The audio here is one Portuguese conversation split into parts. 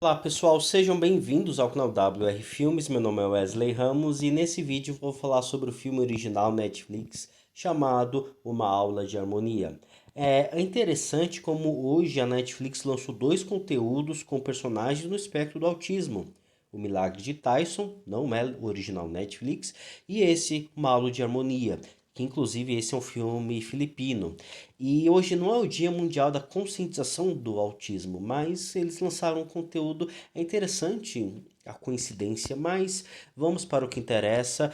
Olá pessoal, sejam bem-vindos ao canal WR Filmes. Meu nome é Wesley Ramos e nesse vídeo vou falar sobre o filme original Netflix chamado Uma Aula de Harmonia. É interessante como hoje a Netflix lançou dois conteúdos com personagens no espectro do autismo. O Milagre de Tyson, não é o original Netflix, e esse Uma Aula de Harmonia, que inclusive esse é um filme filipino. E hoje não é o Dia Mundial da Conscientização do Autismo, mas eles lançaram um conteúdo. É interessante a coincidência, mas vamos para o que interessa.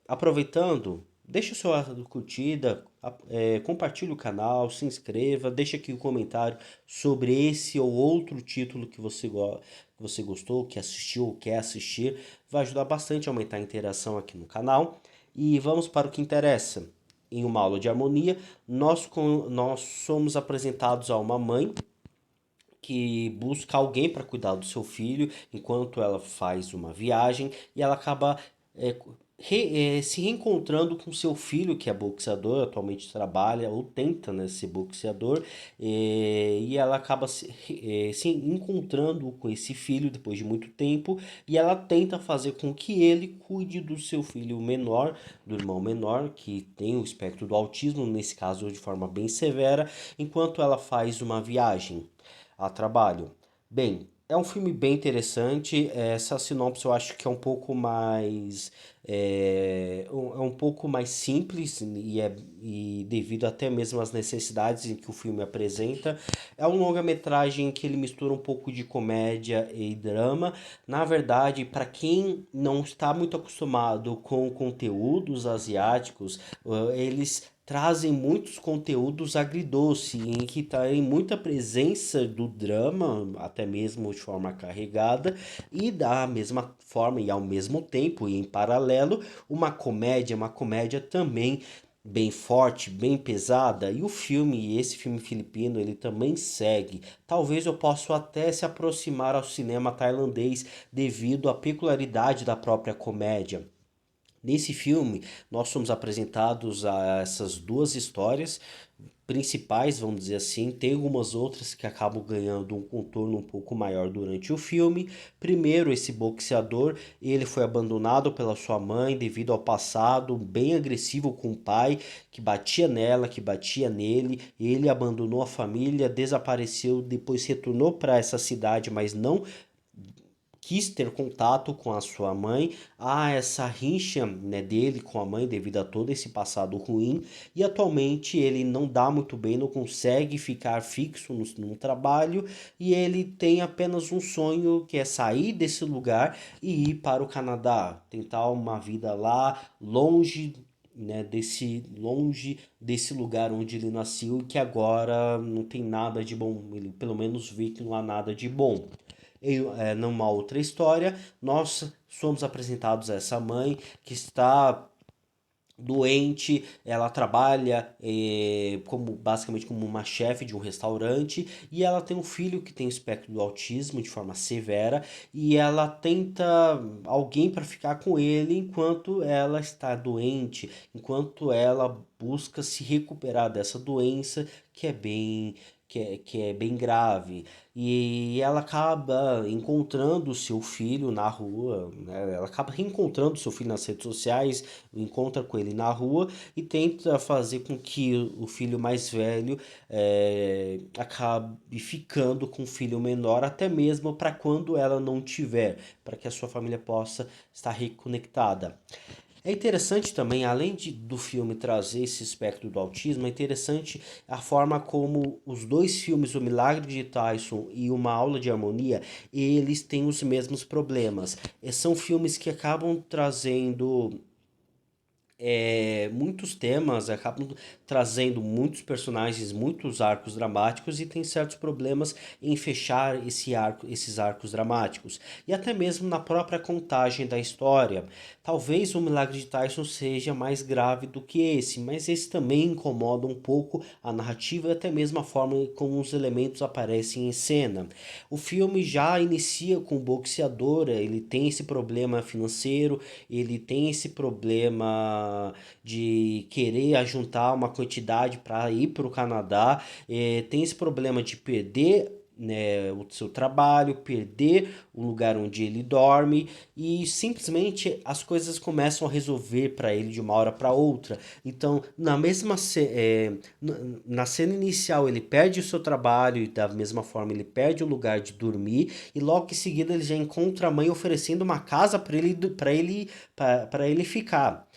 Aproveitando, deixa o seu curtida, compartilhe o canal, se inscreva, deixa aqui um comentário sobre esse ou outro título que você gostou, que assistiu ou quer assistir. Vai ajudar bastante a aumentar a interação aqui no canal. E vamos para o que interessa. Em uma aula de harmonia, nós somos apresentados a uma mãe que busca alguém para cuidar do seu filho enquanto ela faz uma viagem e ela acaba é, se reencontrando com seu filho, que é boxeador, atualmente trabalha ou tenta, né, ser boxeador, e ela acaba se encontrando com esse filho depois de muito tempo e ela tenta fazer com que ele cuide do seu filho menor, do irmão menor, que tem o espectro do autismo, nesse caso de forma bem severa, enquanto ela faz uma viagem a trabalho. Bem, é um filme bem interessante. Essa sinopse eu acho que é um pouco mais é um pouco mais simples e devido até mesmo às necessidades em que o filme apresenta. É um longa-metragem que ele mistura um pouco de comédia e drama. Na verdade, para quem não está muito acostumado com conteúdos asiáticos, eles trazem muitos conteúdos agridoce, em que tem muita presença do drama, até mesmo de forma carregada, e da mesma forma e ao mesmo tempo e em paralelo, uma comédia também bem forte, bem pesada, e o filme, esse filme filipino, ele também segue. Talvez eu possa até se aproximar ao cinema tailandês devido à peculiaridade da própria comédia. Nesse filme, nós somos apresentados a essas duas histórias principais, vamos dizer assim. Tem algumas outras que acabam ganhando um contorno um pouco maior durante o filme. Primeiro, esse boxeador, ele foi abandonado pela sua mãe devido ao passado bem agressivo com o pai, que batia nela, que batia nele. Ele abandonou a família, desapareceu, depois retornou para essa cidade, mas não quis ter contato com a sua mãe, há essa rixa, né, dele com a mãe devido a todo esse passado ruim, e atualmente ele não dá muito bem, não consegue ficar fixo no trabalho, e ele tem apenas um sonho que é sair desse lugar e ir para o Canadá, tentar uma vida lá, longe, né, longe desse lugar onde ele nasceu e que agora não tem nada de bom, ele pelo menos vê que não há nada de bom. Numa outra história, nós somos apresentados a essa mãe que está doente, ela trabalha como basicamente como uma chefe de um restaurante e ela tem um filho que tem o espectro do autismo de forma severa e ela tenta alguém para ficar com ele enquanto ela está doente, enquanto ela busca se recuperar dessa doença que é bem grave. E ela acaba encontrando o seu filho na rua, né? Ela acaba reencontrando o seu filho nas redes sociais, encontra com ele na rua e tenta fazer com que o filho mais velho acabe ficando com o filho menor, até mesmo para quando ela não tiver, para que a sua família possa estar reconectada. É interessante também, além do filme trazer esse espectro do autismo, é interessante a forma como os dois filmes, O Milagre de Tyson e Uma Aula de Harmonia, eles têm os mesmos problemas. São filmes que acabam trazendo muitos temas, acabam trazendo muitos personagens, muitos arcos dramáticos e tem certos problemas em fechar esses arcos dramáticos. E até mesmo na própria contagem da história. Talvez o Milagre de Tyson seja mais grave do que esse, mas esse também incomoda um pouco a narrativa e até mesmo a forma como os elementos aparecem em cena. O filme já inicia com o boxeador, ele tem esse problema financeiro, ele tem esse problema de querer ajuntar uma quantidade para ir para o Canadá, tem esse problema de perder né, o seu trabalho, perder o lugar onde ele dorme e simplesmente as coisas começam a resolver para ele de uma hora para outra. Então, na cena inicial ele perde o seu trabalho e da mesma forma ele perde o lugar de dormir e logo em seguida ele já encontra a mãe oferecendo uma casa para ele ficar.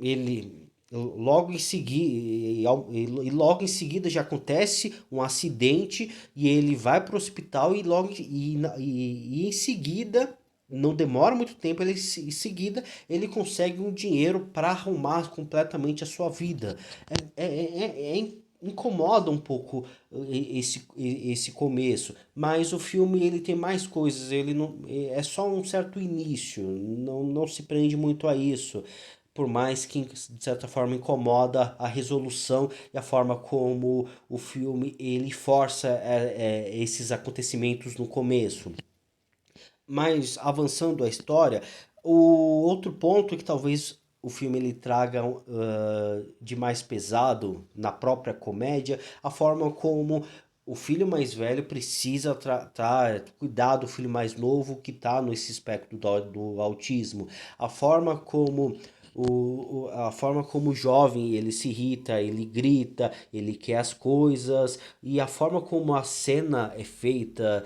Ele logo em seguida logo em seguida já acontece um acidente e ele vai para o hospital e em seguida não demora muito tempo, em seguida ele consegue um dinheiro para arrumar completamente a sua vida. Incomoda um pouco esse começo, mas o filme ele tem mais coisas, ele não é só um certo início, não se prende muito a isso, por mais que de certa forma incomoda a resolução e a forma como o filme ele força esses acontecimentos no começo. Mas avançando a história, o outro ponto que talvez o filme ele traga de mais pesado na própria comédia, a forma como o filho mais velho precisa tratar, cuidar do filho mais novo que está nesse espectro do autismo. A forma como a forma como o jovem ele se irrita, ele grita, ele quer as coisas e a forma como a cena é feita,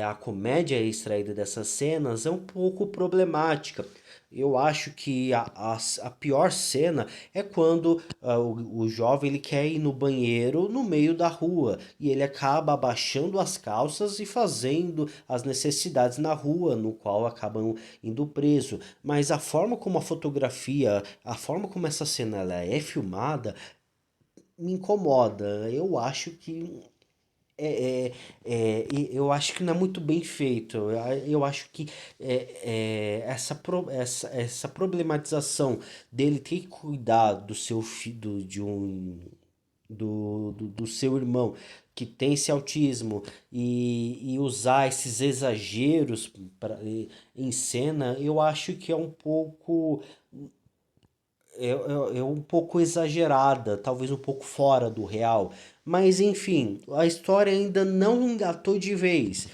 a comédia extraída dessas cenas é um pouco problemática. Eu acho que a pior cena é quando o jovem ele quer ir no banheiro no meio da rua e ele acaba abaixando as calças e fazendo as necessidades na rua, no qual acabam indo preso. Mas a forma como a fotografia, a forma como essa cena ela é filmada, me incomoda. Eu acho que não é muito bem feito. Eu acho que essa problematização dele ter que cuidar do seu filho, do seu irmão que tem esse autismo e usar esses exageros em cena, eu acho que é um pouco exagerada, talvez um pouco fora do real. Mas enfim, a história ainda não engatou de vez.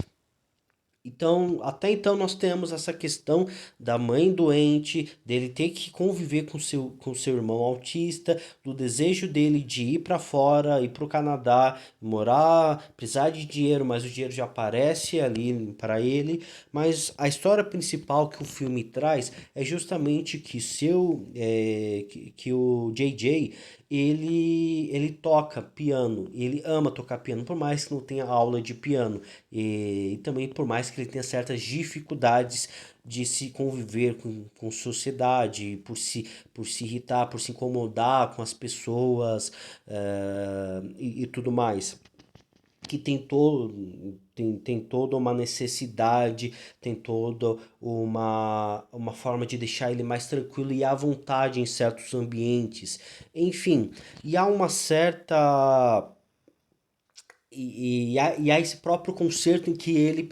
Então, até então nós temos essa questão da mãe doente, dele ter que conviver com seu irmão autista, do desejo dele de ir para fora, ir para o Canadá, morar, precisar de dinheiro, mas o dinheiro já aparece ali para ele. Mas a história principal que o filme traz é justamente que o JJ ele toca piano, ele ama tocar piano, por mais que não tenha aula de piano, e também por mais que ele tenha certas dificuldades de se conviver com sociedade, por se irritar, por se incomodar com as pessoas e tudo mais que tem toda uma necessidade, tem toda uma forma de deixar ele mais tranquilo e à vontade em certos ambientes. Enfim, e há uma certa e há esse próprio concerto em que ele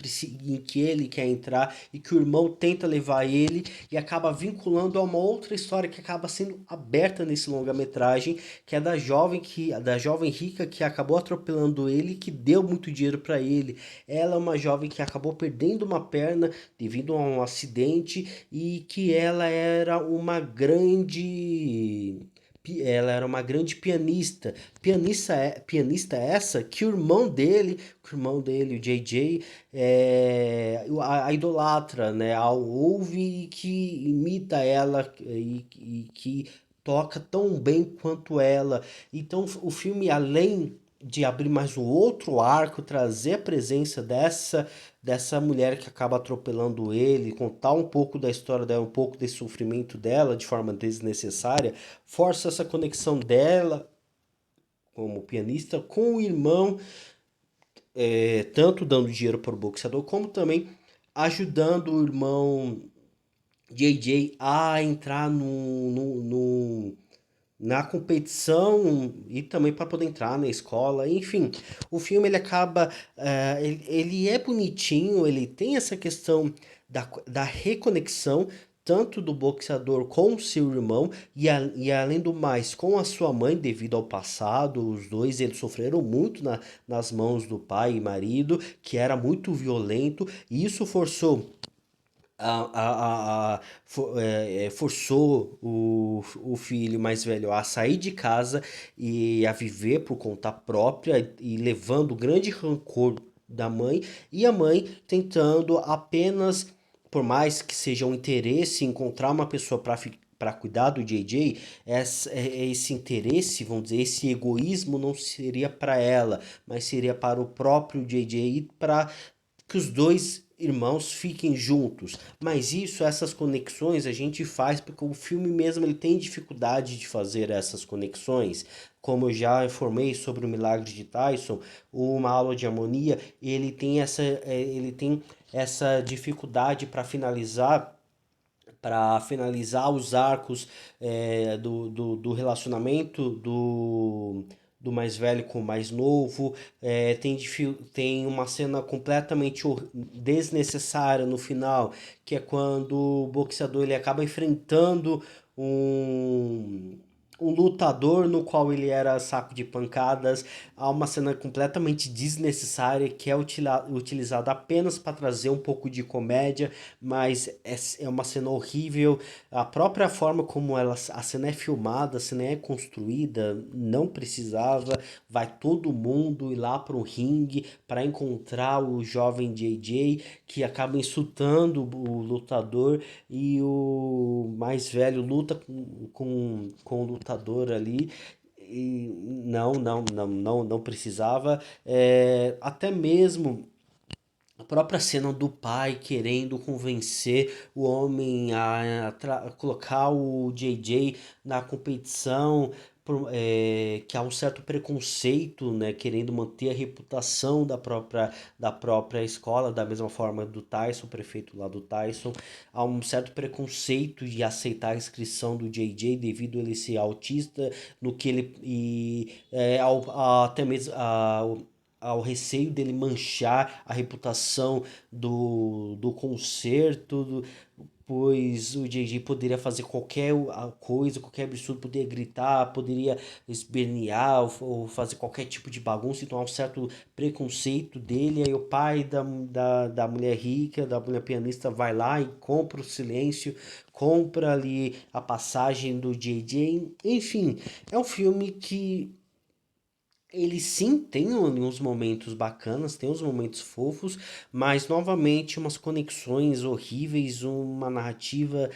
quer entrar e que o irmão tenta levar ele e acaba vinculando a uma outra história que acaba sendo aberta nesse longa-metragem, que é da jovem rica que acabou atropelando ele, que deu muito dinheiro para ele. Ela é uma jovem que acabou perdendo uma perna devido a um acidente e que ela era uma grande pianista. Pianista essa que o irmão dele, o JJ, a idolatra, né? A ouve e que imita ela e que toca tão bem quanto ela. Então o filme, além de abrir mais um outro arco, trazer a presença dessa mulher que acaba atropelando ele, contar um pouco da história dela, um pouco desse sofrimento dela de forma desnecessária, força essa conexão dela como pianista com o irmão, tanto dando dinheiro para o boxeador, como também ajudando o irmão JJ a entrar na competição e também para poder entrar na escola. Enfim, o filme ele acaba, ele é bonitinho, ele tem essa questão da reconexão, tanto do boxeador com o seu irmão e além do mais com a sua mãe devido ao passado. Os dois eles sofreram muito nas mãos do pai e marido, que era muito violento, e isso forçou forçou o filho mais velho a sair de casa e a viver por conta própria e levando grande rancor da mãe, e a mãe tentando apenas, por mais que seja um interesse, encontrar uma pessoa para cuidar do JJ. Esse interesse, vamos dizer, esse egoísmo não seria para ela, mas seria para o próprio JJ e para que os dois irmãos fiquem juntos. Mas essas conexões a gente faz porque o filme mesmo ele tem dificuldade de fazer essas conexões. Como eu já informei sobre o Milagre de Tyson, Uma Aula de Harmonia, ele tem essa dificuldade para finalizar os arcos do relacionamento do mais velho com o mais novo. Tem uma cena completamente desnecessária no final, que é quando o boxeador ele acaba enfrentando um lutador no qual ele era saco de pancadas. Há uma cena completamente desnecessária que é utilizada apenas para trazer um pouco de comédia, mas é uma cena horrível. A própria forma como a cena é filmada, a cena é construída, não precisava. Vai todo mundo ir lá para o ringue para encontrar o jovem JJ, que acaba insultando o lutador, e o mais velho luta com o lutador ali. E não precisava. Até mesmo a própria cena do pai querendo convencer o homem a colocar o JJ na competição, que há um certo preconceito, né, querendo manter a reputação da própria escola, da mesma forma do Tyson, o prefeito lá do Tyson. Há um certo preconceito de aceitar a inscrição do JJ devido a ele ser autista, no que ele e até mesmo ao receio dele manchar a reputação do concerto, pois o JJ poderia fazer qualquer coisa, qualquer absurdo, poderia gritar, poderia espernear ou fazer qualquer tipo de bagunça. Então há um certo preconceito dele. Aí o pai da mulher rica, da mulher pianista, vai lá e compra o silêncio, compra ali a passagem do JJ. Enfim, é um filme que ele sim tem uns momentos bacanas, tem uns momentos fofos, mas novamente umas conexões horríveis, uma narrativa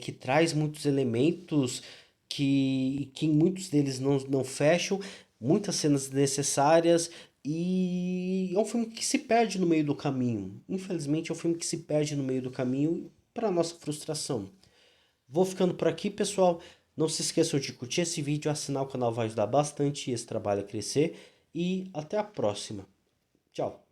que traz muitos elementos que muitos deles não fecham, muitas cenas desnecessárias, e é um filme que se perde no meio do caminho. Infelizmente é um filme que se perde no meio do caminho para nossa frustração. Vou ficando por aqui, pessoal. Não se esqueçam de curtir esse vídeo, assinar o canal vai ajudar bastante esse trabalho a crescer. E até a próxima. Tchau.